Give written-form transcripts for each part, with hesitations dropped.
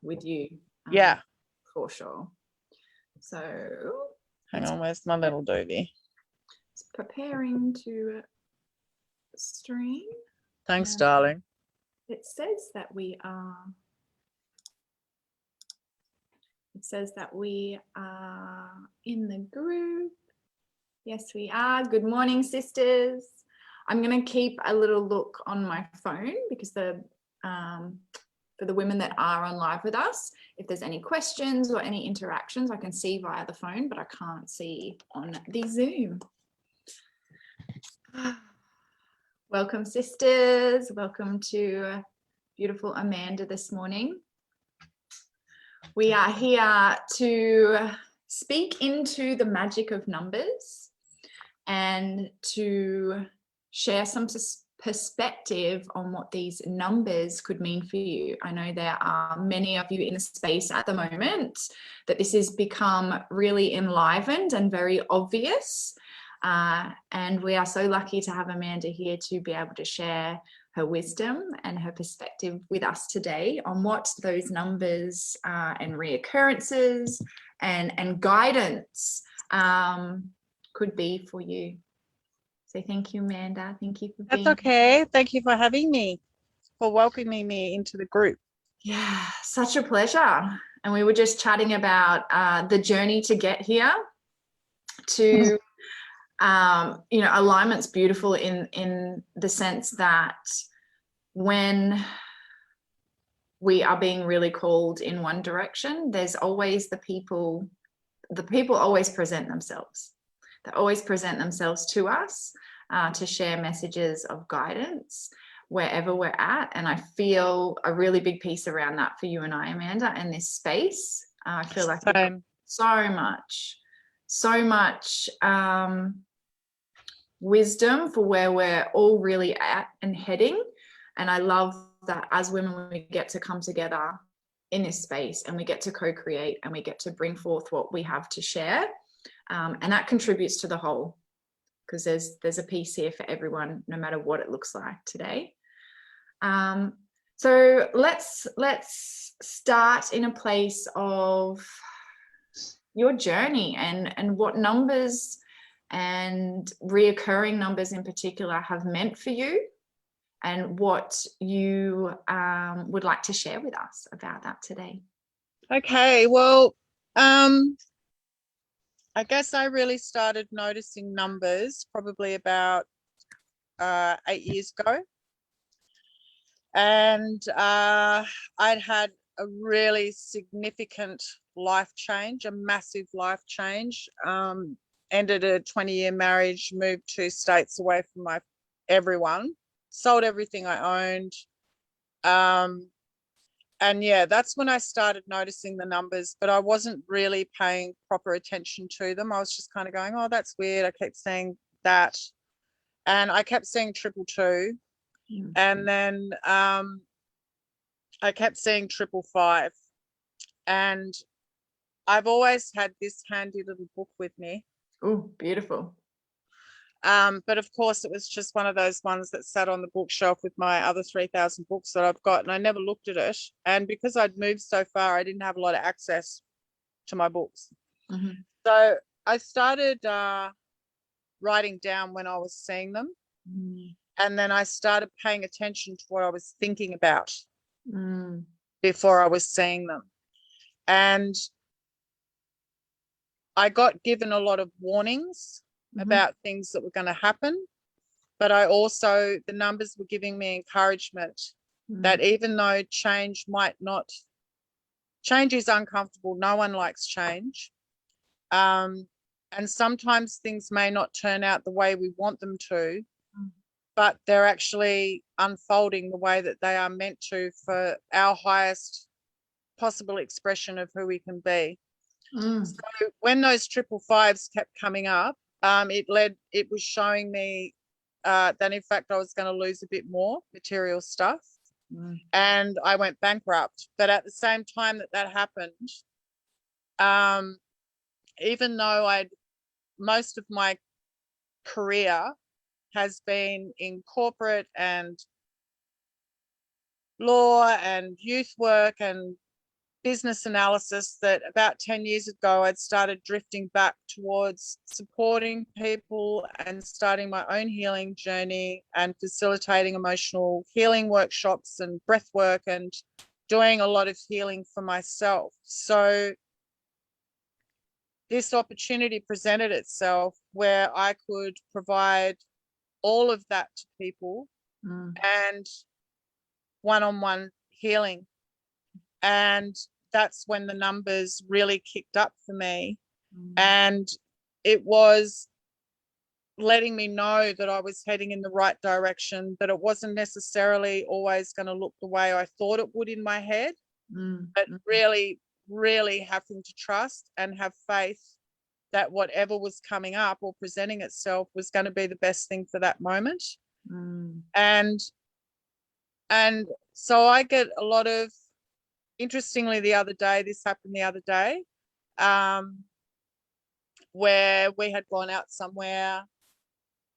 with you. Yeah. For sure. So hang on, where's my little doobie? It's preparing to stream. Thanks, darling. It says that we are in the group. Yes, we are. Good morning, sisters. I'm going to keep a little look on my phone because for the women that are on live with us, if there's any questions or any interactions, I can see via the phone, but I can't see on the Zoom. Welcome, sisters. Welcome to beautiful Amanda this morning. We are here to speak into the magic of numbers and to share some perspective on what these numbers could mean for you. I know there are many of you in the space at the moment that this has become really enlivened and very obvious. And we are so lucky to have Amanda here to be able to share her wisdom and her perspective with us today on what those numbers and reoccurrences and guidance could be for you. So thank you, Amanda. Thank you for being That's okay. Thank you for having me, for welcoming me into the group. Yeah, such a pleasure. And we were just chatting about the journey to get here to alignment's beautiful in the sense that when we are being really called in one direction, there's always the people always present themselves. They always present themselves to us to share messages of guidance wherever we're at. And I feel a really big piece around that for you and I, Amanda, and this space. I feel like so much wisdom for where we're all really at and heading. And I love that as women, we get to come together in this space and we get to co-create and we get to bring forth what we have to share. And that contributes to the whole, because there's a piece here for everyone, no matter what it looks like today. So let's start in a place of your journey and what numbers and reoccurring numbers in particular have meant for you, and what you would like to share with us about that today. Okay, well, I guess I really started noticing numbers probably about 8 years ago. And I'd had a really significant life change, a massive life change. Ended a 20-year marriage, moved 2 states away from everyone, sold everything I owned. And yeah, that's when I started noticing the numbers, but I wasn't really paying proper attention to them. I was just kind of going, oh, that's weird. I kept saying that. And I kept seeing 222. Mm-hmm. And then I kept seeing 555. And I've always had this handy little book with me. Oh, beautiful. But of course, it was just one of those ones that sat on the bookshelf with my other 3,000 books that I've got, and I never looked at it. And because I'd moved so far, I didn't have a lot of access to my books. Mm-hmm. So I started writing down when I was seeing them. Mm. And then I started paying attention to what I was thinking about before I was seeing them. And I got given a lot of warnings about things that were going to happen, but the numbers were giving me encouragement that even though change is uncomfortable, no one likes change, and sometimes things may not turn out the way we want them to, but they're actually unfolding the way that they are meant to for our highest possible expression of who we can be. So when those 555s kept coming up, it was showing me that in fact I was going to lose a bit more material stuff, and I went bankrupt. But at the same time that happened, even though most of my career has been in corporate and law and youth work and business analysis that about 10 years ago, I'd started drifting back towards supporting people and starting my own healing journey and facilitating emotional healing workshops and breath work and doing a lot of healing for myself. So this opportunity presented itself where I could provide all of that to people and one-on-one healing. And that's when the numbers really kicked up for me. And it was letting me know that I was heading in the right direction, that it wasn't necessarily always going to look the way I thought it would in my head, but really, really having to trust and have faith that whatever was coming up or presenting itself was going to be the best thing for that moment. And so I get a lot of, interestingly, this happened the other day, where we had gone out somewhere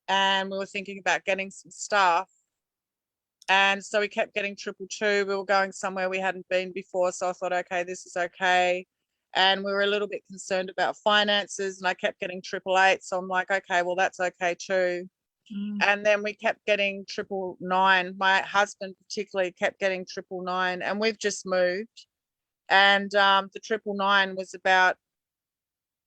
and we were thinking about getting some staff. And so we kept getting 222. We were going somewhere we hadn't been before. So I thought, okay, this is okay. And we were a little bit concerned about finances, and I kept getting 888. So I'm like, okay, well, that's okay too. And then we kept getting 999. My husband particularly kept getting 999, and we've just moved. And the 999 was about,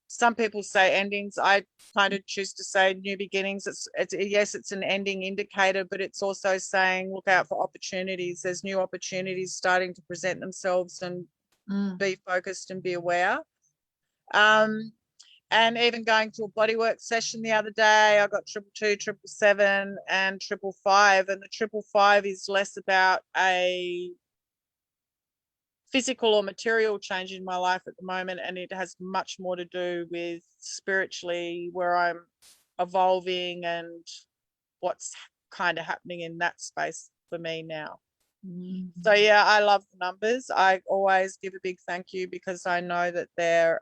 some people say endings. I kind of choose to say new beginnings. Yes, it's an ending indicator, but it's also saying look out for opportunities. There's new opportunities starting to present themselves, and be focused and be aware. And even going to a bodywork session the other day, I got 222, 777, and 555. And the 555 is less about a physical or material change in my life at the moment, and it has much more to do with spiritually, where I'm evolving and what's kind of happening in that space for me now. So yeah, I love the numbers. I always give a big thank you, because I know that they're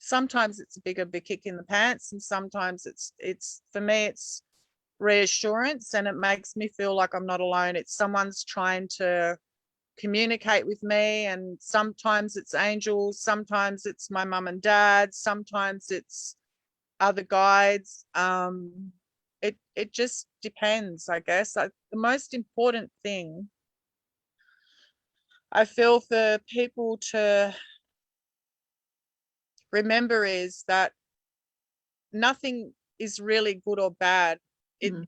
sometimes it's a big kick in the pants, and sometimes it's for me it's reassurance, and it makes me feel like I'm not alone. It's someone's trying to communicate with me, and sometimes it's angels, sometimes it's my mum and dad, sometimes it's other guides. It just depends, I guess. The most important thing I feel for people to remember is that nothing is really good or bad.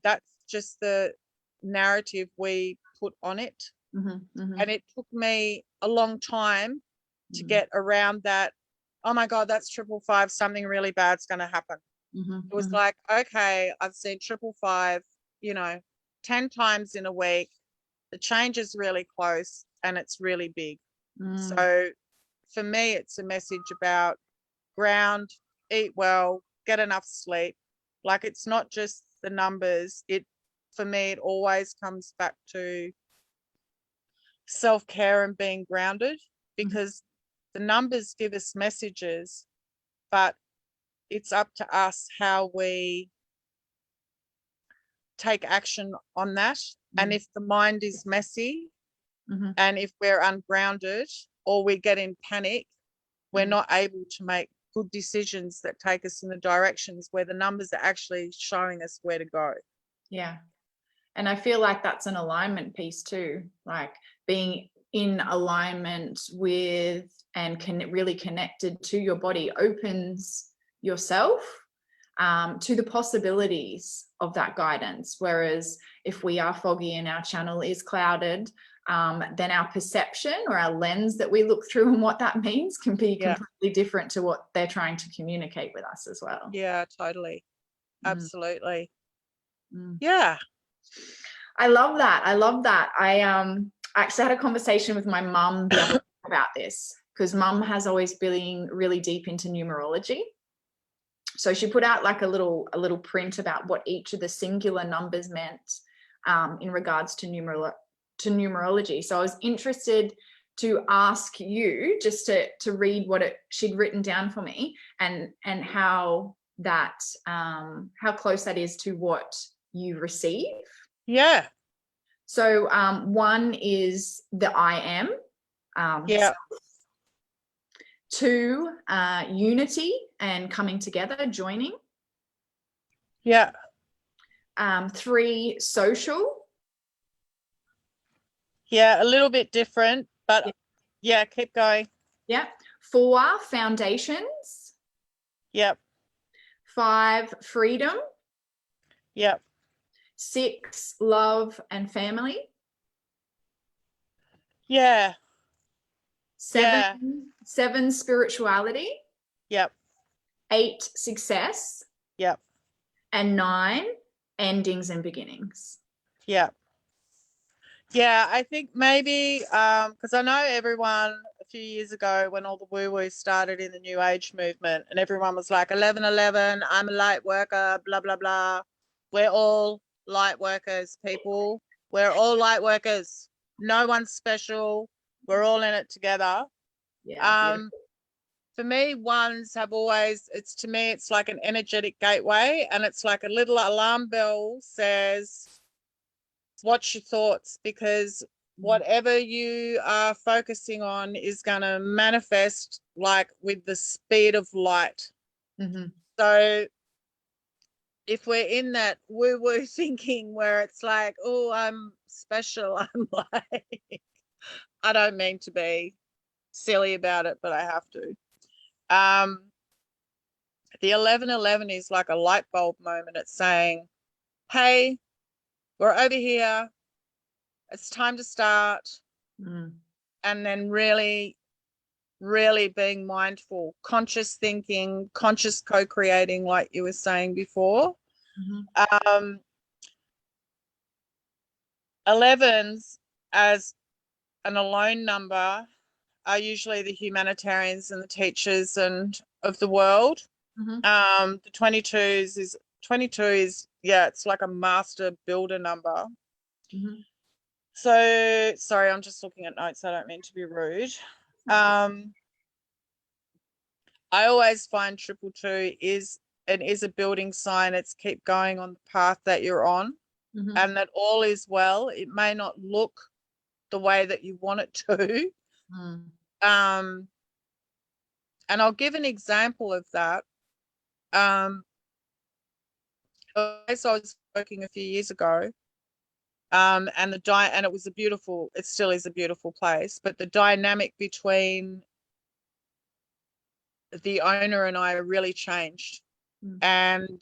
That's just the narrative we put on it. And it took me a long time to get around that. Oh my God, that's 555. Something really bad's going to happen. It was like, okay, I've seen 555, 10 times in a week. The change is really close and it's really big. So for me, it's a message about ground, eat well, get enough sleep. Like, it's not just the numbers. For me, it always comes back to self-care and being grounded, because the numbers give us messages, but it's up to us how we take action on that. And if the mind is messy, and if we're ungrounded or we get in panic, we're not able to make good decisions that take us in the directions where the numbers are actually showing us where to go. Yeah. And I feel like that's an alignment piece too, like being in alignment with and really connected to your body opens yourself to the possibilities of that guidance. Whereas if we are foggy and our channel is clouded, then our perception or our lens that we look through and what that means can be completely different to what they're trying to communicate with us as well. Yeah, totally. Absolutely. Yeah. I love that. I actually had a conversation with my mum the other day about this, because mum has always been really deep into numerology. So she put out like a little print about what each of the singular numbers meant in regards to numerology. So I was interested to ask you just to read what she'd written down for me, and how that how close that is to what you receive. Yeah. So one is the I am, Yeah. 2, unity and coming together, joining. Yeah. 3, social. Yeah, a little bit different, but yeah, keep going. Yeah. 4, foundations. Yep. 5, freedom. Yep. 6, love and family. Yeah. 7, Yeah. 7, spirituality. Yep. 8, success. Yep. And 9, endings and beginnings. Yep. Yeah, I think maybe because I know everyone a few years ago when all the woo-woo started in the New Age movement and everyone was like 11:11, I'm a light worker, blah, blah, blah. We're all light workers, people. We're all light workers. No one's special. We're all in it together. Yeah. For me, ones have always, to me, it's like an energetic gateway, and it's like a little alarm bell says, watch your thoughts, because whatever you are focusing on is going to manifest like with the speed of light. Mm-hmm. So if we're in that woo-woo thinking where it's like, oh, I'm special, I'm like, I don't mean to be silly about it, but I have to. The 11:11 is like a light bulb moment. It's saying, hey, we're over here. It's time to start. And then really, really being mindful, conscious thinking, conscious co-creating, like you were saying before. 11s as an alone number are usually the humanitarians and the teachers and of the world. The 22 is yeah, it's like a master builder number. So sorry, I'm just looking at notes. I don't mean to be rude. I always find 222 is a building sign. It's keep going on the path that you're on, and that all is well. It may not look the way that you want it to. And I'll give an example of that. So I was working a few years ago, and it was it still is a beautiful place, but the dynamic between the owner and I really changed. And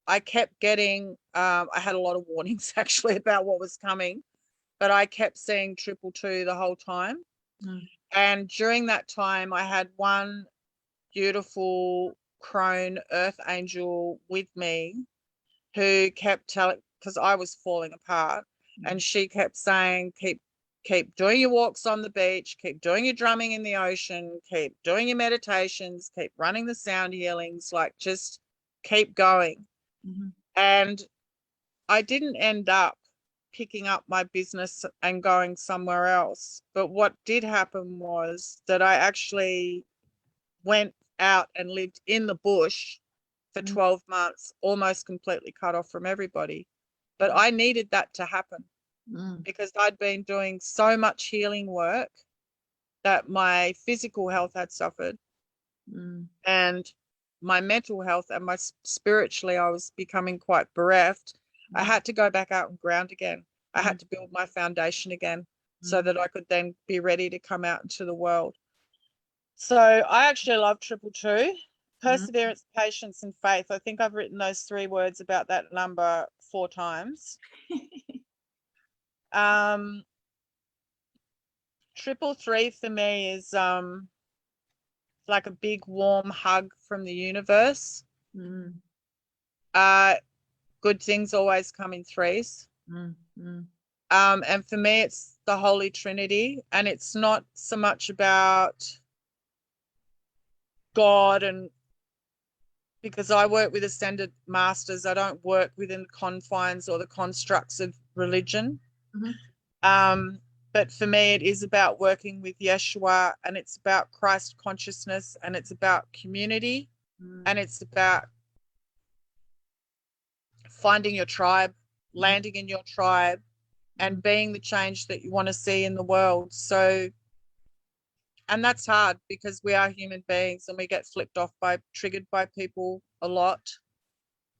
I kept getting, I had a lot of warnings actually about what was coming, but I kept seeing 222 the whole time. And during that time, I had one beautiful crone earth angel with me who kept telling, because I was falling apart, and she kept saying, keep doing your walks on the beach, keep doing your drumming in the ocean, keep doing your meditations, keep running the sound healings, like just keep going. And I didn't end up picking up my business and going somewhere else. But what did happen was that I actually went out and lived in the bush for 12 months, almost completely cut off from everybody. But I needed that to happen because I'd been doing so much healing work that my physical health had suffered, and my mental health and my spiritually, I was becoming quite bereft. I had to go back out and ground again. I had to build my foundation again so that I could then be ready to come out into the world. So I actually love 222. Perseverance, patience, and faith. I think I've written those 3 words about that number 4 times. 333 for me is like a big warm hug from the universe. Good things always come in 3s. And for me, it's the Holy Trinity, and it's not so much about God, and because I work with ascended masters, I don't work within the confines or the constructs of religion. But for me, it is about working with Yeshua, and it's about Christ consciousness, and it's about community, and it's about finding your tribe, landing in your tribe, and being the change that you want to see in the world. So And that's hard because we are human beings and we get triggered by people a lot.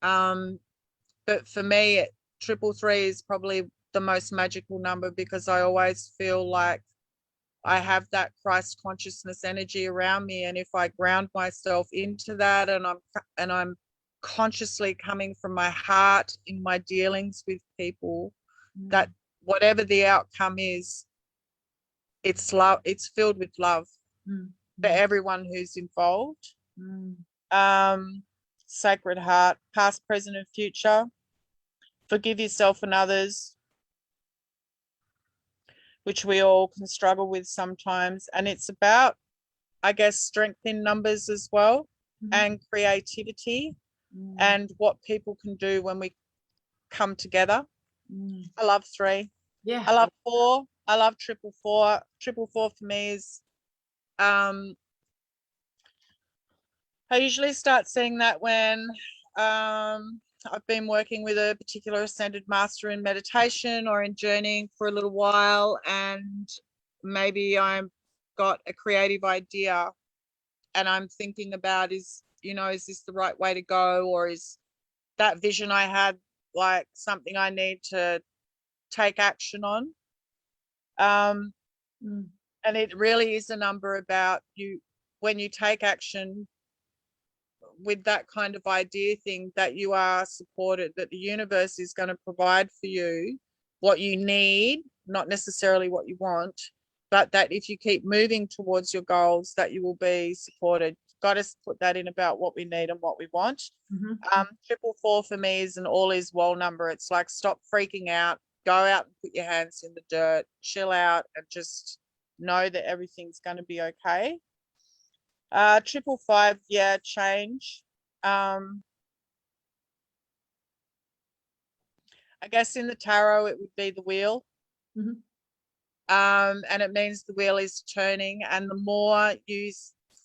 But for me, 333 is probably the most magical number because I always feel like I have that Christ consciousness energy around me, and if I ground myself into that, and I'm consciously coming from my heart in my dealings with people, that whatever the outcome is, it's love. It's filled with love for everyone who's involved. Sacred Heart, past, present, and future. Forgive yourself and others, which we all can struggle with sometimes. And it's about, I guess, strength in numbers as well, and creativity, and what people can do when we come together. I love 3. Yeah. I love 4. I love 444. 444 for me is, I usually start seeing that when I've been working with a particular ascended master in meditation or in journeying for a little while, and maybe I've got a creative idea and I'm thinking about, is this the right way to go, or is that vision I had like something I need to take action on? And it really is a number about you, when you take action with that kind of idea thing, that you are supported, that the universe is going to provide for you what you need, not necessarily what you want, but that if you keep moving towards your goals, that you will be supported. Got to put that in about what we need and what we want. 444 for me is an all is well number. It's like, stop freaking out, go out and put your hands in the dirt, chill out, and just know that everything's going to be okay. 555, yeah, change. I guess in the tarot it would be the wheel. And it means the wheel is turning, and the more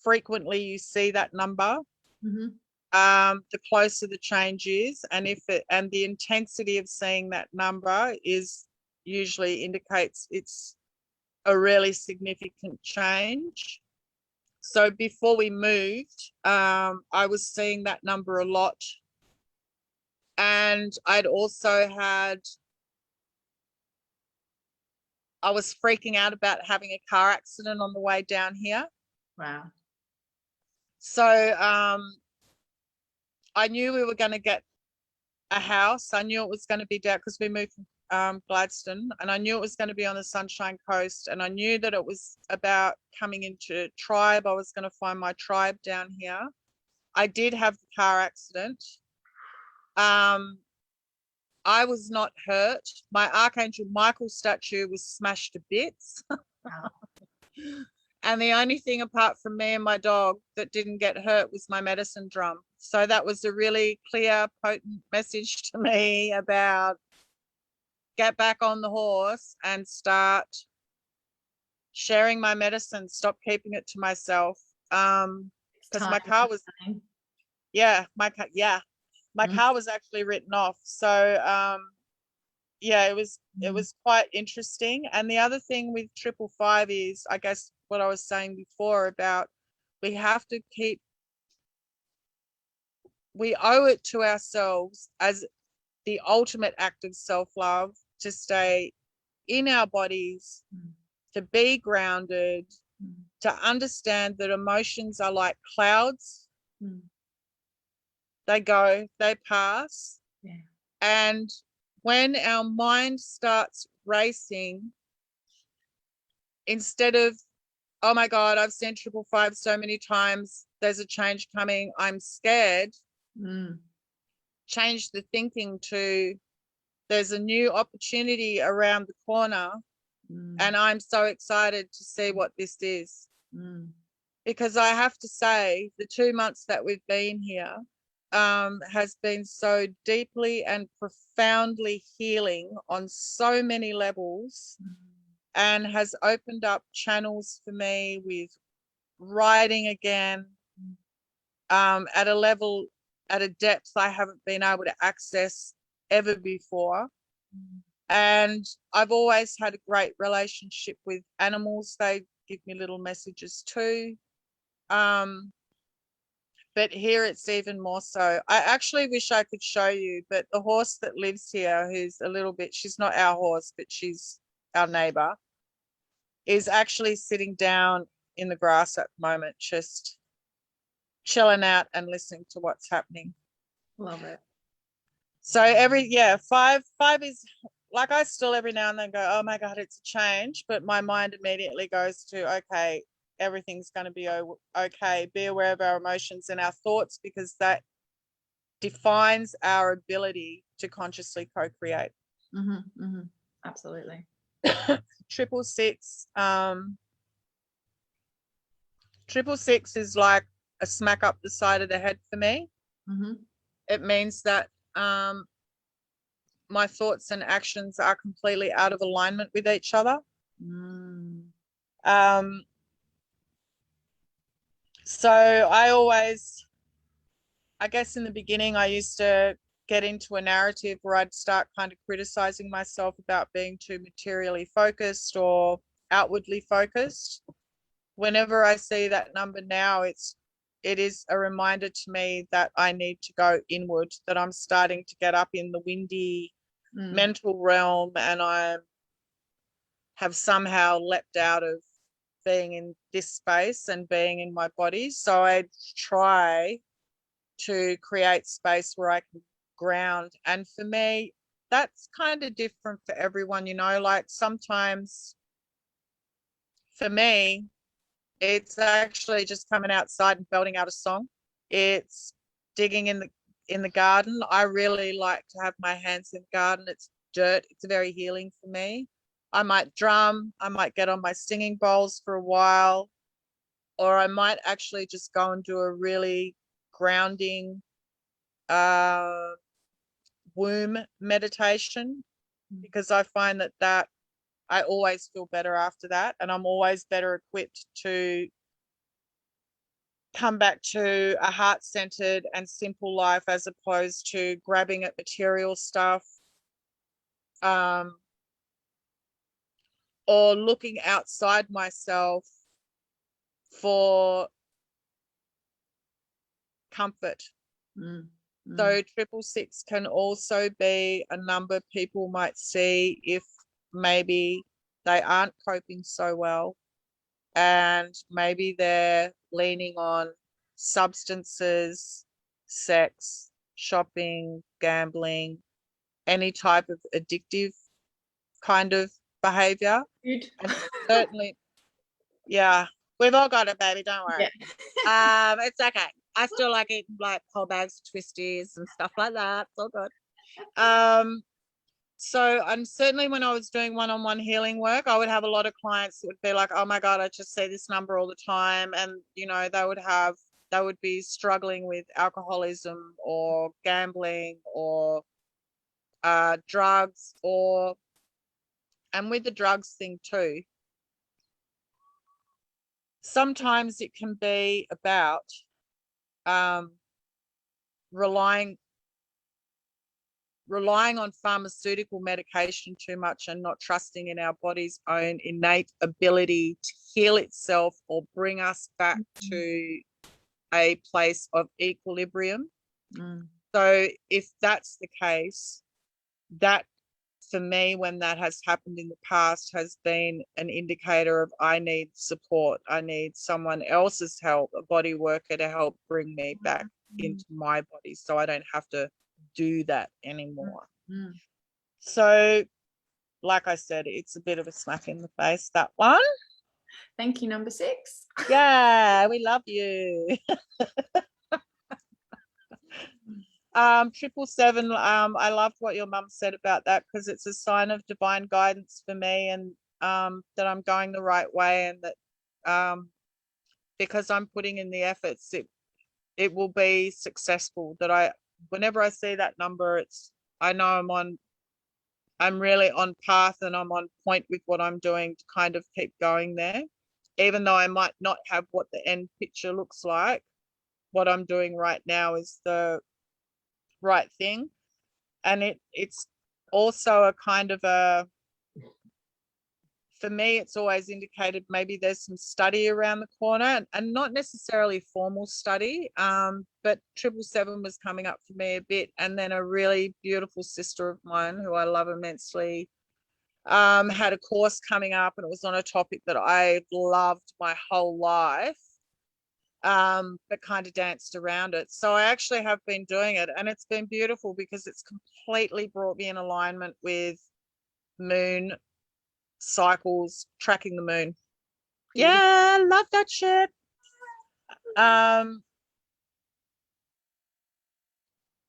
frequently you see that number, the closer the change is. And and the intensity of seeing that number is usually indicates it's a really significant change. So before we moved, I was seeing that number a lot. And I was freaking out about having a car accident on the way down here. Wow. So I knew we were going to get a house. I knew it was going to be down because we moved from Gladstone, and I knew it was going to be on the Sunshine Coast, and I knew that it was about coming into tribe. I was going to find my tribe down here. I did have the car accident. I was not hurt. My Archangel Michael statue was smashed to bits. And the only thing apart from me and my dog that didn't get hurt was my medicine drum. So that was a really clear, potent message to me about get back on the horse and start sharing my medicine, stop keeping it to myself. Because my car was, my car was actually written off. So it was quite interesting. And the other thing with 555 is, I guess, what I was saying before about we owe it to ourselves as the ultimate act of self-love to stay in our bodies, to be grounded, to understand that emotions are like clouds. They go, they pass. And when our mind starts racing, instead of, oh my God, I've seen 555 so many times, there's a change coming, I'm scared, change the thinking to, there's a new opportunity around the corner, and I'm so excited to see what this is. Because I have to say, the 2 months that we've been here has been so deeply and profoundly healing on so many levels, and has opened up channels for me with writing again, at a level, at a depth I haven't been able to access ever before. And I've always had a great relationship with animals. They give me little messages too. But here it's even more so. I actually wish I could show you, but the horse that lives here, who's a little bit, she's not our horse, but she's our neighbor, is actually sitting down in the grass at the moment, just chilling out and listening to what's happening. Love it. So five is like, I still every now and then go, oh my God, it's a change. But my mind immediately goes to, okay, everything's going to be okay. Be aware of our emotions and our thoughts, because that defines our ability to consciously co-create. Mm-hmm, mm-hmm. Absolutely. 666. 666 is like a smack up the side of the head for me. Mm-hmm. It means that my thoughts and actions are completely out of alignment with each other. So I guess in the beginning, I used to get into a narrative where I'd start kind of criticizing myself about being too materially focused or outwardly focused. Whenever I see that number now, it is a reminder to me that I need to go inward, that I'm starting to get up in the windy mental realm, and I have somehow leapt out of being in this space and being in my body. So I try to create space where I can ground. And for me, that's kind of different for everyone, like sometimes for me, it's actually just coming outside and belting out a song. It's digging in the garden. I really like to have my hands in the garden. It's dirt. It's very healing for me. I might drum. I might get on my singing bowls for a while, or I might actually just go and do a really grounding womb meditation, because I find that I always feel better after that, and I'm always better equipped to come back to a heart-centered and simple life, as opposed to grabbing at material stuff, or looking outside myself for comfort. So 666 can also be a number people might see if maybe they aren't coping so well, and maybe they're leaning on substances, sex, shopping, gambling, any type of addictive kind of behavior. Good. And certainly, yeah, we've all got it, baby, don't worry. Yeah. It's okay. I still like eating like whole bags of twisties and stuff like that. It's all good. So, and certainly when I was doing one-on-one healing work, I would have a lot of clients that would be like, oh my God, I just see this number all the time. And, they would be struggling with alcoholism or gambling or drugs, and with the drugs thing too, sometimes it can be about relying on pharmaceutical medication too much and not trusting in our body's own innate ability to heal itself or bring us back to a place of equilibrium. So if that's the case, that for me, when that has happened in the past, has been an indicator of I need support. I need someone else's help, a body worker, to help bring me back into my body, so I don't have to do that anymore. So like I said, it's a bit of a smack in the face, that one. Thank you, number 6. Yeah, we love you. 777, I loved what your mum said about that, because it's a sign of divine guidance for me, and that I'm going the right way, and that because I'm putting in the efforts, it will be successful. That whenever I see that number, I know I'm really on path, and I'm on point with what I'm doing to kind of keep going there, even though I might not have what the end picture looks like. What I'm doing right now is the right thing, and it's also a kind of a for me, it's always indicated maybe there's some study around the corner, and not necessarily formal study, but 777 was coming up for me a bit. And then a really beautiful sister of mine who I love immensely had a course coming up, and it was on a topic that I loved my whole life, but kind of danced around it. So I actually have been doing it, and it's been beautiful because it's completely brought me in alignment with moon cycles, tracking the moon. Yeah, love that shit.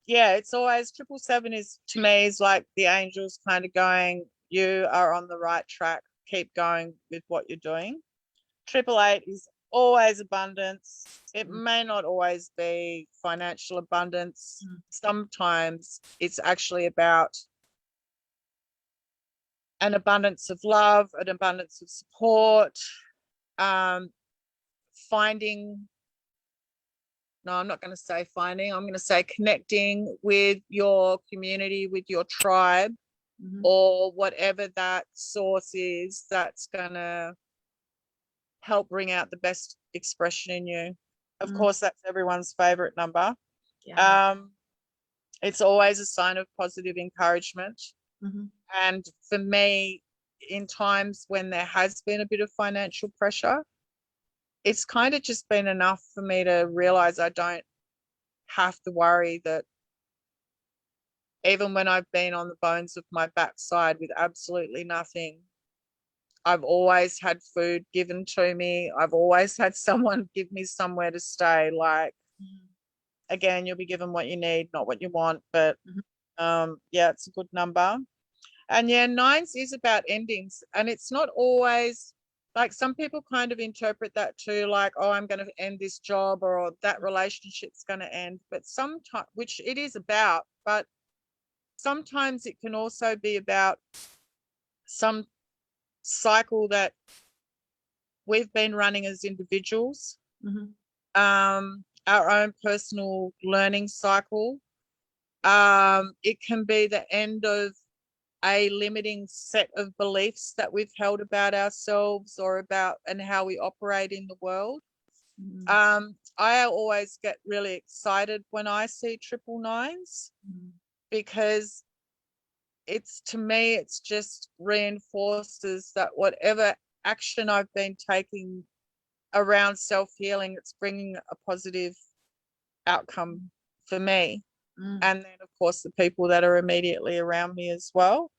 Yeah, it's always 777 is to me is like the angels kind of going, you are on the right track. Keep going with what you're doing. 888 is always abundance. It may not always be financial abundance. Sometimes it's actually about an abundance of love, an abundance of support, finding, no, I'm not going to say finding, I'm going to say connecting with your community, with your tribe, or whatever that source is that's going to help bring out the best expression in you. Of course, that's everyone's favorite number. It's always a sign of positive encouragement. And for me, in times when there has been a bit of financial pressure, it's kind of just been enough for me to realize I don't have to worry, that even when I've been on the bones of my backside with absolutely nothing, I've always had food given to me. I've always had someone give me somewhere to stay. Like, again, you'll be given what you need, not what you want. But yeah, it's a good number. And yeah, nines is about endings. And it's not always, like, some people kind of interpret that too, like, oh, I'm going to end this job, or that relationship's going to end. But sometimes, which it is about, but sometimes it can also be about some cycle that we've been running as individuals, our own personal learning cycle. It can be the end of a limiting set of beliefs that we've held about ourselves or about and how we operate in the world. I always get really excited when I see 999s, because it's, to me, it's just reinforces that whatever action I've been taking around self-healing, it's bringing a positive outcome for me. And then, of course, the people that are immediately around me as well.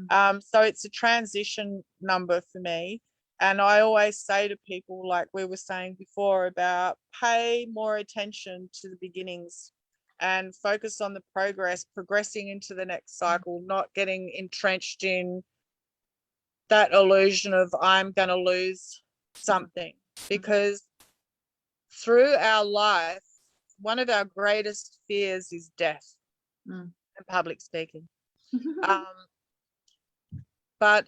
So it's a transition number for me. And I always say to people, like we were saying before, about pay more attention to the beginnings and focus on the progressing into the next cycle, not getting entrenched in that illusion of I'm going to lose something. Because through our life, one of our greatest fears is death and public speaking. But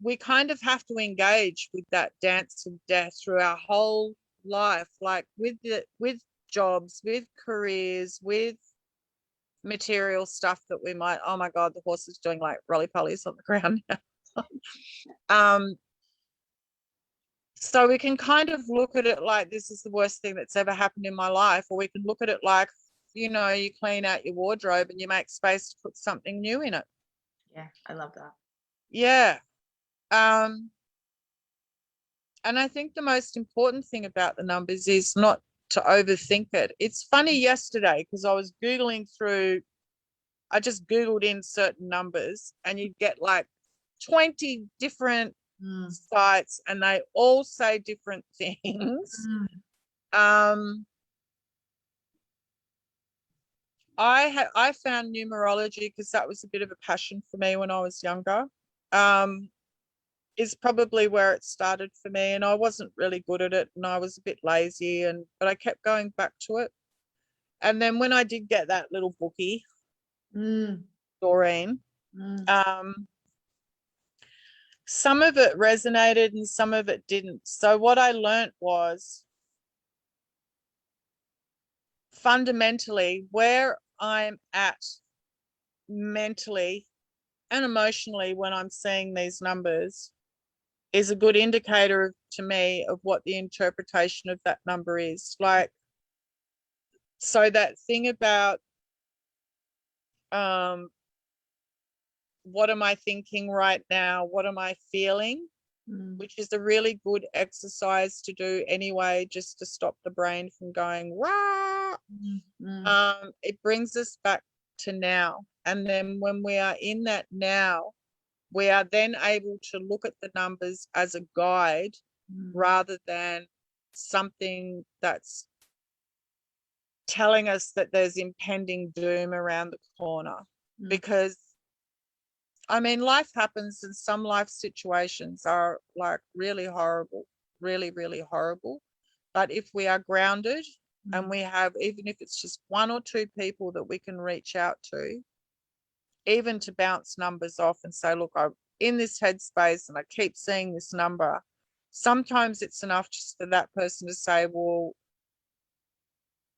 we kind of have to engage with that dance of death through our whole life, like with jobs, with careers, with material stuff that we might, oh my God, the horse is doing like roly-polies on the ground now. So we can kind of look at it like this is the worst thing that's ever happened in my life, or we can look at it like, you know, you clean out your wardrobe and you make space to put something new in it. Yeah, I love that. Yeah. And I think the most important thing about the numbers is not to overthink it. It's funny, yesterday, because I was Googling through, I just Googled in certain numbers, and you'd get like 20 different sites, and they all say different things. I found numerology, because that was a bit of a passion for me when I was younger. Is probably where it started for me, and I wasn't really good at it, and I was a bit lazy, but I kept going back to it. And then when I did get that little bookie, Doreen, some of it resonated and some of it didn't. So what I learnt was, fundamentally, where I'm at mentally and emotionally when I'm seeing these numbers is a good indicator to me of what the interpretation of that number is. Like, so that thing about what am I thinking right now? What am I feeling? Which is a really good exercise to do anyway, just to stop the brain from going, rah. It brings us back to now. And then when we are in that now, we are then able to look at the numbers as a guide rather than something that's telling us that there's impending doom around the corner. Because, I mean, life happens, and some life situations are like really horrible, really, really horrible. But if we are grounded and we have, even if it's just one or two people that we can reach out to, even to bounce numbers off and say, look, I'm in this headspace and I keep seeing this number. Sometimes it's enough just for that person to say, well,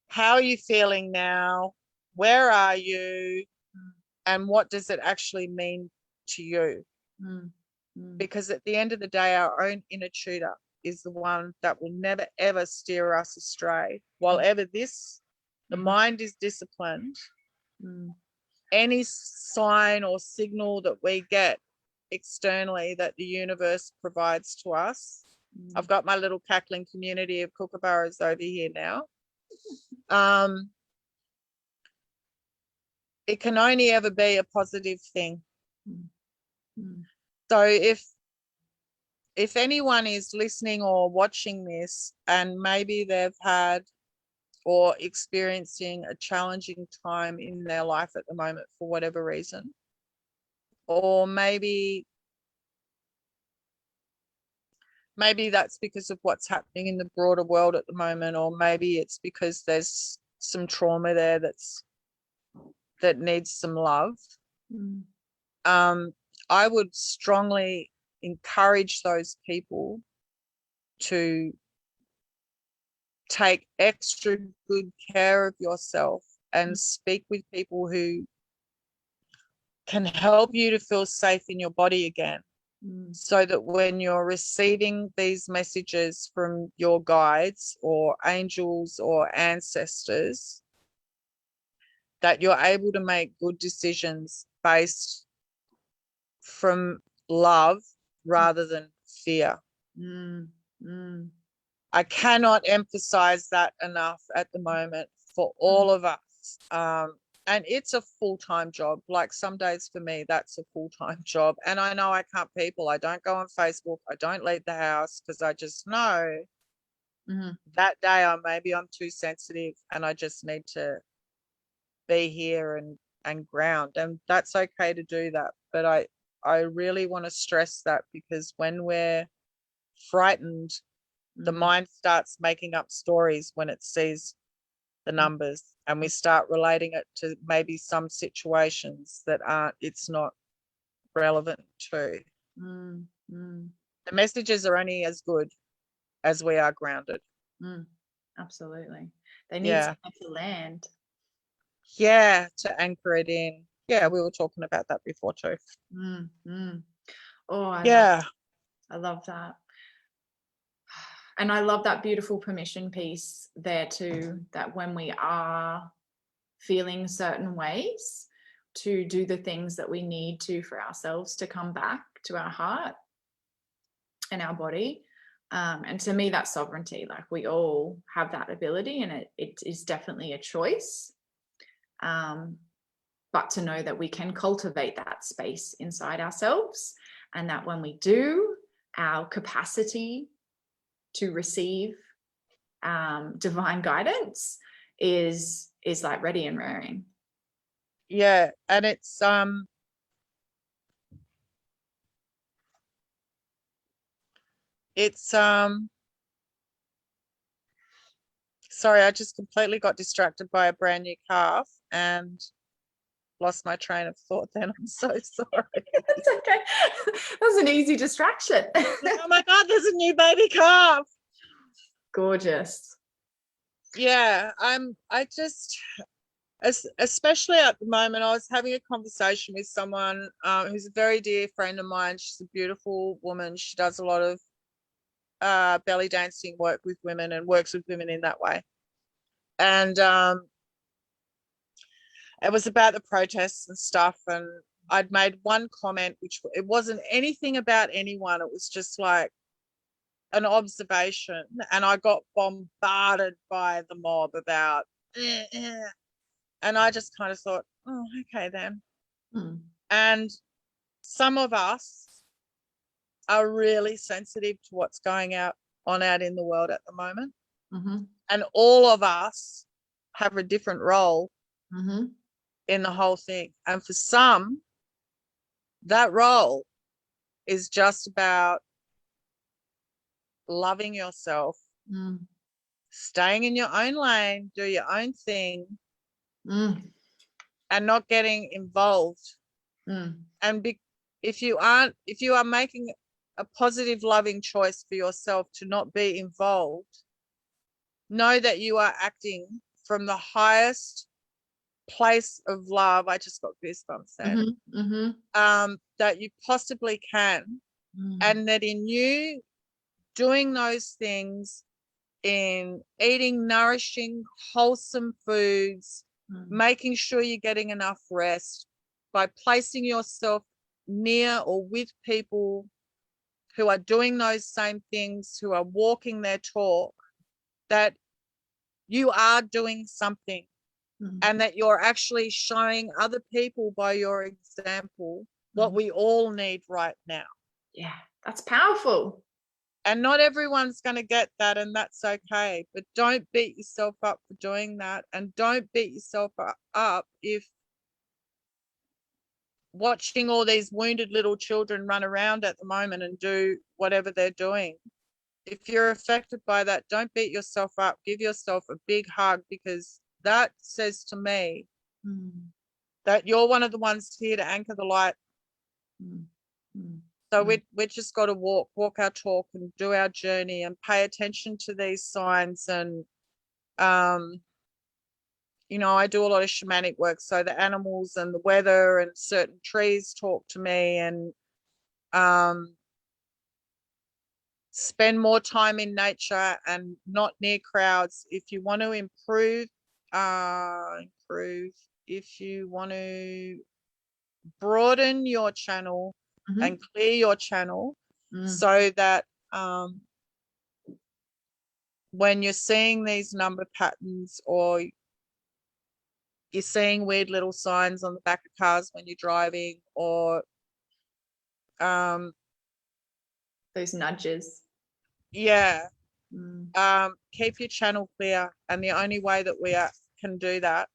how are you feeling now? Where are you? And what does it actually mean to you? Because at the end of the day, our own inner tutor is the one that will never, ever steer us astray. While ever the mind is disciplined, any sign or signal that we get externally that the universe provides to us. I've got my little cackling community of kookaburras over here now. It can only ever be a positive thing. So if anyone is listening or watching this and maybe they've had or experiencing a challenging time in their life at the moment for whatever reason, or maybe that's because of what's happening in the broader world at the moment, or maybe it's because there's some trauma there that needs some love. I would strongly encourage those people to take extra good care of yourself and speak with people who can help you to feel safe in your body again. So that when you're receiving these messages from your guides or angels or ancestors, that you're able to make good decisions based from love rather than fear. I cannot emphasize that enough at the moment for all of us. And it's a full-time job. Like some days for me, that's a full-time job. And I know I can't people. I don't go on Facebook. I don't leave the house because I just know that day maybe I'm too sensitive and I just need to be here and ground. And that's okay to do that. But I really want to stress that, because when we're frightened, the mind starts making up stories when it sees the numbers, and we start relating it to maybe some situations that it's not relevant to. The messages are only as good as we are grounded. Absolutely. They need somewhere to land. Yeah, to anchor it in. Yeah, we were talking about that before too. Oh, I love that. And I love that beautiful permission piece there too, that when we are feeling certain ways, to do the things that we need to for ourselves to come back to our heart and our body. And to me, that's sovereignty. Like, we all have that ability, and it is definitely a choice. But to know that we can cultivate that space inside ourselves, and that when we do, our capacity to receive divine guidance is like ready and raring. Yeah, and it's sorry, I just completely got distracted by a brand new calf and lost my train of thought then. I'm so sorry. That's okay. That was an easy distraction. Oh my God, there's a new baby calf. Gorgeous. Yeah, Especially at the moment. I was having a conversation with someone who's a very dear friend of mine. She's a beautiful woman. She does a lot of belly dancing work with women and works with women in that way. And it was about the protests and stuff. And I'd made one comment, which it wasn't anything about anyone. It was just like an observation. And I got bombarded by the mob about, and I just kind of thought, oh, okay then. And some of us are really sensitive to what's going on out in the world at the moment. And all of us have a different role in the whole thing. And for some, that role is just about loving yourself, staying in your own lane, do your own thing, and not getting involved. And if you are making a positive, loving choice for yourself to not be involved, know that you are acting from the highest place of love. I just got goosebumps then. That you possibly can, and that in you doing those things, in eating nourishing, wholesome foods, making sure you're getting enough rest, by placing yourself near or with people who are doing those same things, who are walking their talk, that you are doing something, and that you're actually showing other people by your example what we all need right now. Yeah, that's powerful. And not everyone's going to get that, and that's okay. But don't beat yourself up for doing that, and don't beat yourself up if watching all these wounded little children run around at the moment and do whatever they're doing. If you're affected by that, don't beat yourself up. Give yourself a big hug, because that says to me that you're one of the ones here to anchor the light. So we just got to walk our talk and do our journey and pay attention to these signs. And I do a lot of shamanic work, so the animals and the weather and certain trees talk to me, and spend more time in nature and not near crowds. If you want to improve, if you want to broaden your channel and clear your channel, so that when you're seeing these number patterns, or you're seeing weird little signs on the back of cars when you're driving, or those nudges, keep your channel clear. And the only way that we can do that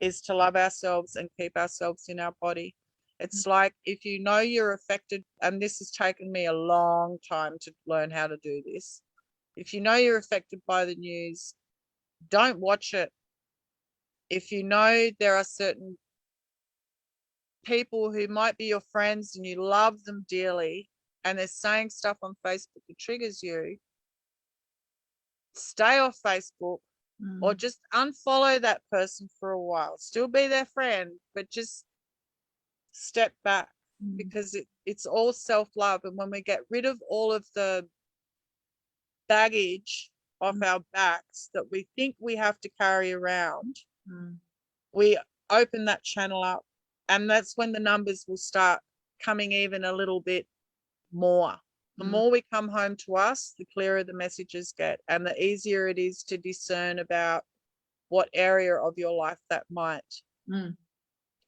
is to love ourselves and keep ourselves in our body. It's like, if you know you're affected, and this has taken me a long time to learn how to do this. If you know you're affected by the news, don't watch it. If you know there are certain people who might be your friends and you love them dearly, and they're saying stuff on Facebook that triggers you, stay off Facebook, or just unfollow that person for a while. Still be their friend, but just step back, because it's all self-love. And when we get rid of all of the baggage off our backs that we think we have to carry around, we open that channel up, and that's when the numbers will start coming even a little bit more. The more we come home to us, the clearer the messages get, and the easier it is to discern about what area of your life that might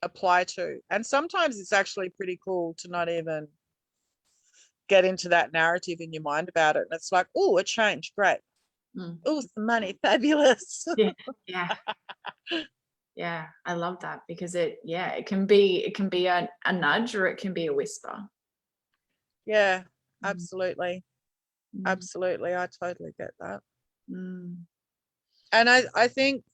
apply to. And sometimes it's actually pretty cool to not even get into that narrative in your mind about it. And it's like, oh, a change, great. Oh, some money, fabulous. Yeah, I love that, because it can be a nudge, or it can be a whisper. Yeah, absolutely. Absolutely. I totally get that. And I think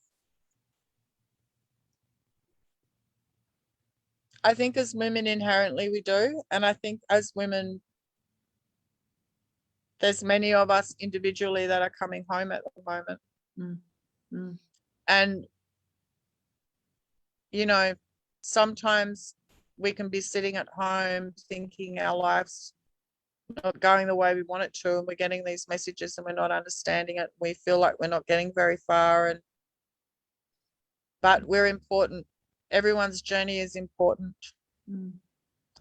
as women inherently we do. And I think as women, there's many of us individually that are coming home at the moment. And you know, sometimes we can be sitting at home thinking our life's not going the way we want it to, and we're getting these messages and we're not understanding it. We feel like we're not getting very far, but we're important. Everyone's journey is important,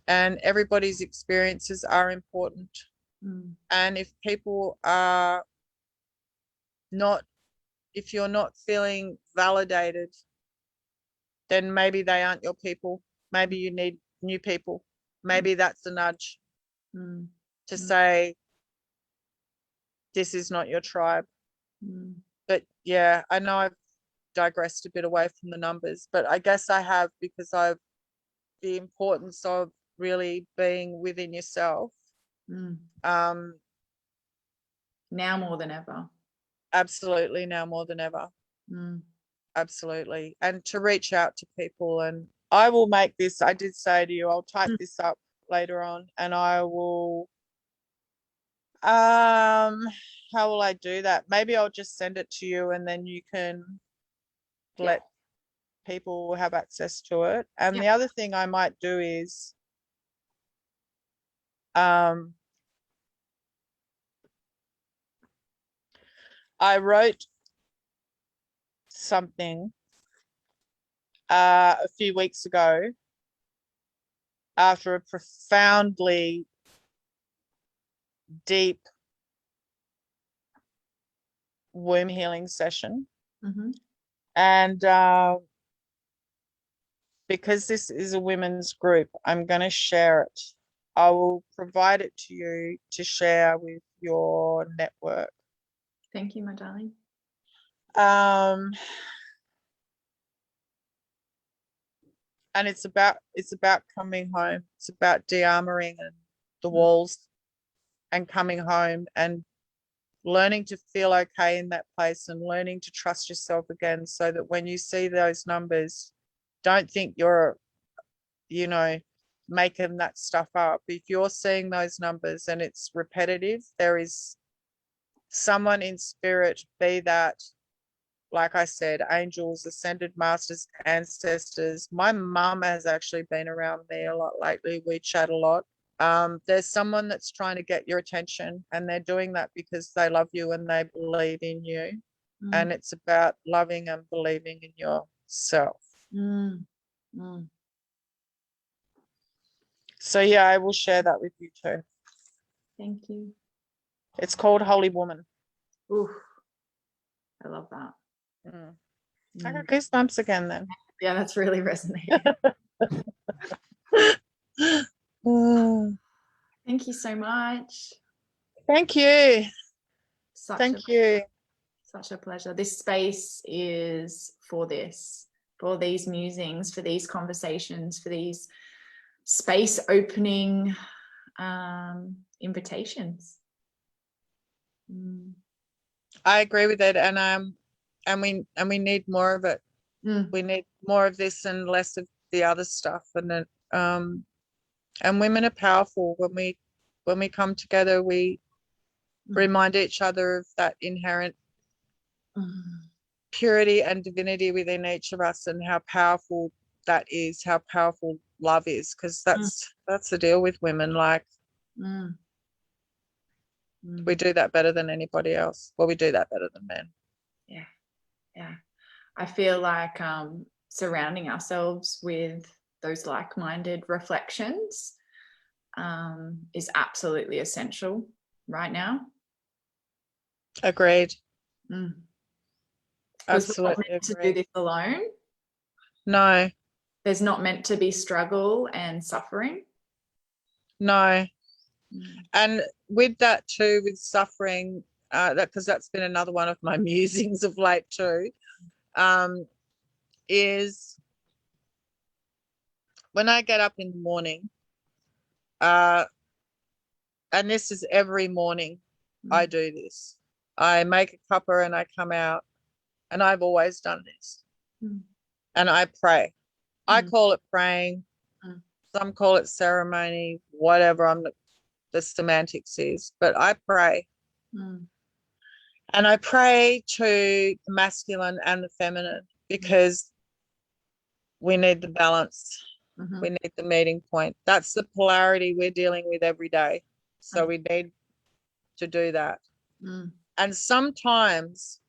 and everybody's experiences are important. And if people are not, if you're not feeling validated, then maybe they aren't your people. Maybe you need new people. Maybe that's a nudge to say, this is not your tribe. But yeah, I know I've digressed a bit away from the numbers, but I guess I have, because I've the importance of really being within yourself. Now more than ever. Absolutely, now more than ever. Absolutely. And to reach out to people. And I will make this, I did say to you, I'll type this up later on, and I will how will I do that? Maybe I'll just send it to you, and then you can let people have access to it. And the other thing I might do is I wrote something a few weeks ago after a profoundly deep womb healing session. And because this is a women's group, I'm going to share it. I will provide it to you to share with your network. Thank you, my darling. And it's about coming home. It's about de-armoring and the walls and coming home and learning to feel okay in that place and learning to trust yourself again, so that when you see those numbers, don't think you're, making that stuff up. If you're seeing those numbers and it's repetitive, there is someone in spirit, be that, like I said, angels, ascended masters, ancestors. My mum has actually been around me a lot lately. We chat a lot. There's someone that's trying to get your attention, and they're doing that because they love you and they believe in you. And it's about loving and believing in yourself. So yeah, I will share that with you too. Thank you. It's called Holy Woman. Ooh, I love that. I got goosebumps again then. Yeah, that's really resonating. Thank you so much. Thank you. Such a pleasure. This space is for this, for these musings, for these conversations, for these space opening invitations. I agree with it, and we need more of it. We need more of this and less of the other stuff. And women are powerful. When we come together, we remind each other of that inherent purity and divinity within each of us, and how powerful that is, how powerful love is, because that's the deal with women. Like, we do that better than anybody else. Well, we do that better than men. Yeah. I feel like surrounding ourselves with those like-minded reflections is absolutely essential right now. Agreed. Because we're not meant to do this alone. No. There's not meant to be struggle and suffering. No. And with that too, with suffering, because that's been another one of my musings of late too, is when I get up in the morning, and this is every morning I do this. I make a cuppa and I come out, and I've always done this. And I pray. I call it praying. Some call it ceremony, whatever the semantics is, but I pray. And I pray to the masculine and the feminine, because we need the balance. Mm-hmm. We need the meeting point. That's the polarity we're dealing with every day. So we need to do that. Mm. And sometimes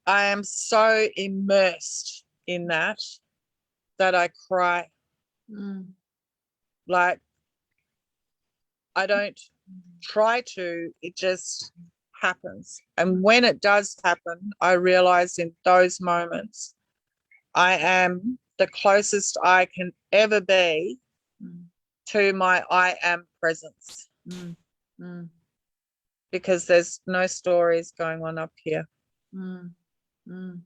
I am so immersed in that I cry. Mm. Like, I don't try to, it just happens. And when it does happen, I realize in those moments, I am the closest I can ever be to my I am presence. Mm. Mm. Because there's no stories going on up here. Mm. Mm.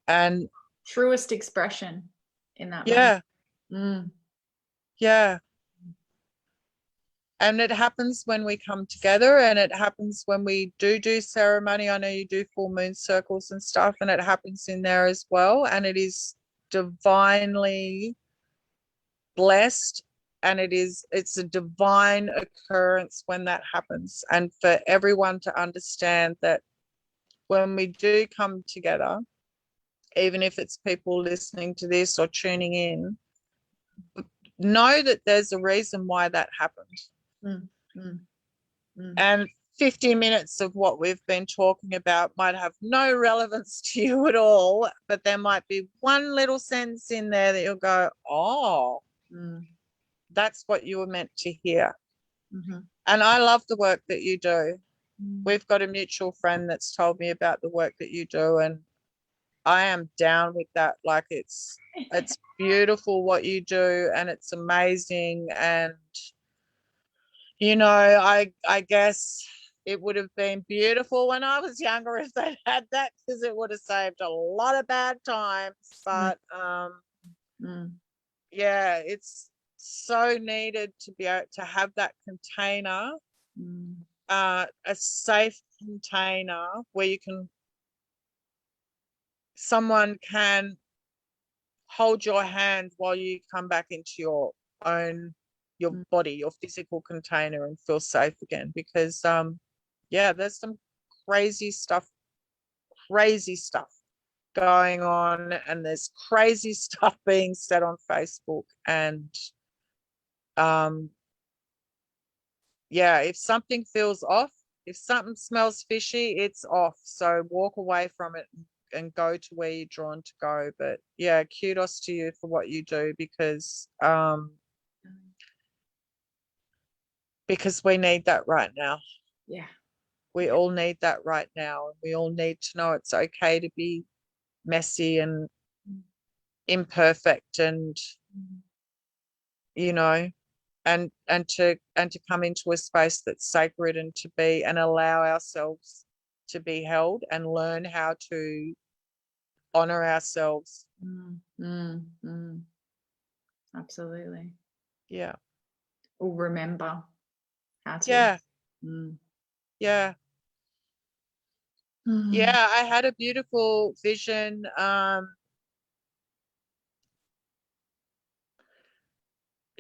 And Truest expression in that yeah, moment. yeah. And it happens when we come together, and it happens when we do ceremony. I know you do full moon circles and stuff, and it happens in there as well. And it is divinely blessed, and it's a divine occurrence when that happens. And for everyone to understand that when we do come together, even if it's people listening to this or tuning in, know that there's a reason why that happened. Mm. Mm. Mm. And 50 minutes of what we've been talking about might have no relevance to you at all, but there might be one little sentence in there that you'll go, oh, that's what you were meant to hear. Mm-hmm. And I love the work that you do. Mm. We've got a mutual friend that's told me about the work that you do, and I am down with that. Like, it's beautiful what you do, and it's amazing. And I guess it would have been beautiful when I was younger if they had that, because it would have saved a lot of bad times. But yeah, it's so needed to be able to have that container, a safe container where someone can hold your hand while you come back into your body, your physical container, and feel safe again. Because there's some crazy stuff going on, and there's crazy stuff being said on Facebook. And if something feels off, if something smells fishy, it's off. So walk away from it and go to where you're drawn to go. But yeah, kudos to you for what you do, because we need that right now. Yeah. We all need that right now. We all need to know it's okay to be messy and imperfect, and and to come into a space that's sacred, and to be and allow ourselves to be held, and learn how to honor ourselves. Absolutely. Yeah. Or remember how to. Yeah. Yeah. Yeah, I had a beautiful vision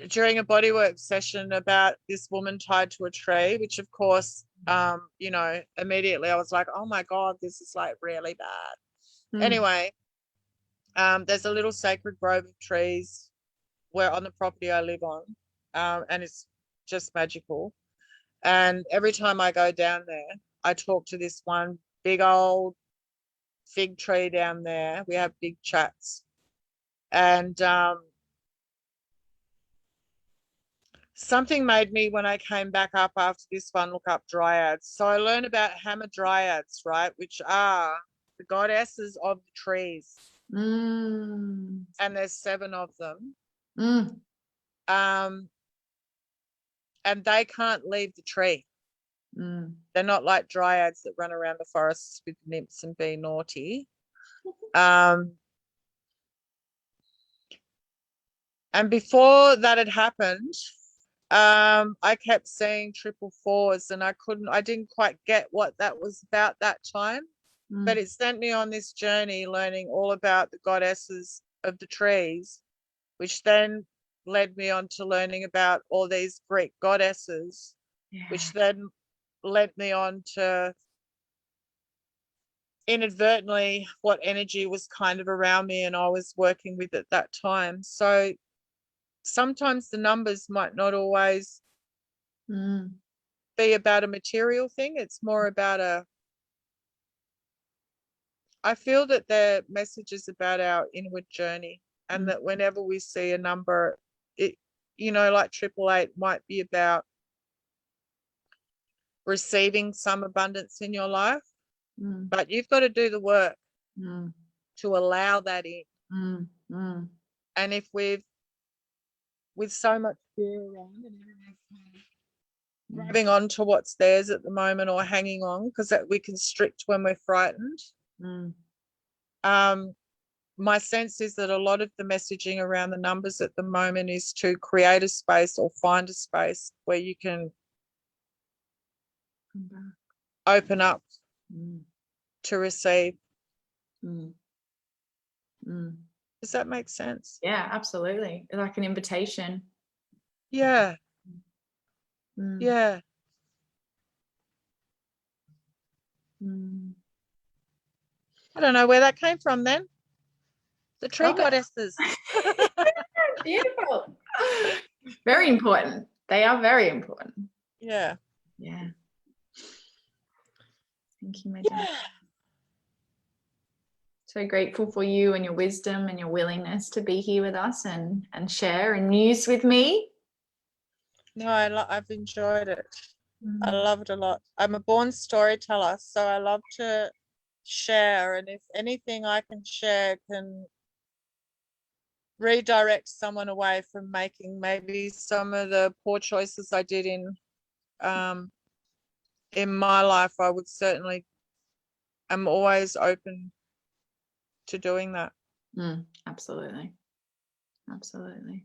during a bodywork session about this woman tied to a tree, which of course, immediately I was like, oh my God, this is like really bad. Anyway, there's a little sacred grove of trees where on the property I live on, and it's just magical. And every time I go down there, I talk to this one big old fig tree down there. We have big chats. And something made me, when I came back up after this one, look up dryads. So I learned about hamadryads, right, which are the goddesses of the trees. And there's 7 of them. And they can't leave the tree. They're not like dryads that run around the forests with nymphs and be naughty. And before that had happened, I kept seeing 444s, and I didn't quite get what that was about that time. But it sent me on this journey learning all about the goddesses of the trees, which then led me on to learning about all these Greek goddesses, which then led me on to inadvertently what energy was kind of around me and I was working with at that time. So sometimes the numbers might not always be about a material thing. It's more about I feel that their message is about our inward journey, and that whenever we see a number, it, like 888 might be about receiving some abundance in your life, but you've got to do the work to allow that in. And if with so much fear around and everyone's grabbing on to what's theirs at the moment or hanging on because we constrict when we're frightened. My sense is that a lot of the messaging around the numbers at the moment is to create a space or find a space where you can open up to receive. Does that make sense? Yeah, absolutely. Like an invitation. Yeah. Yeah. I don't know where that came from then. The tree goddesses. Beautiful. Very important. They are very important. Yeah. Yeah. Thank you, my dear. So grateful for you and your wisdom and your willingness to be here with us and share and muse with me. No, I've enjoyed it. I love it a lot. I'm a born storyteller, so I love to share, and if anything I can share can redirect someone away from making maybe some of the poor choices I did in my life, I would certainly, I'm always open to doing that. Absolutely. Absolutely.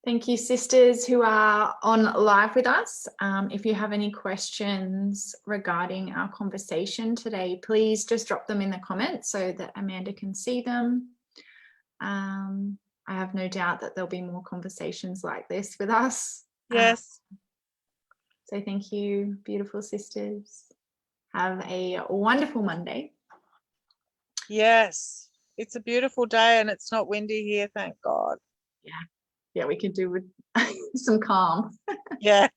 Thank you, sisters who are on live with us. If you have any questions regarding our conversation today, please just drop them in the comments so that Amanda can see them. I have no doubt that there'll be more conversations like this with us. Yes. So thank you, beautiful sisters. Have a wonderful Monday. Yes. It's a beautiful day and it's not windy here, thank God. Yeah, we could do with some calm. Yeah.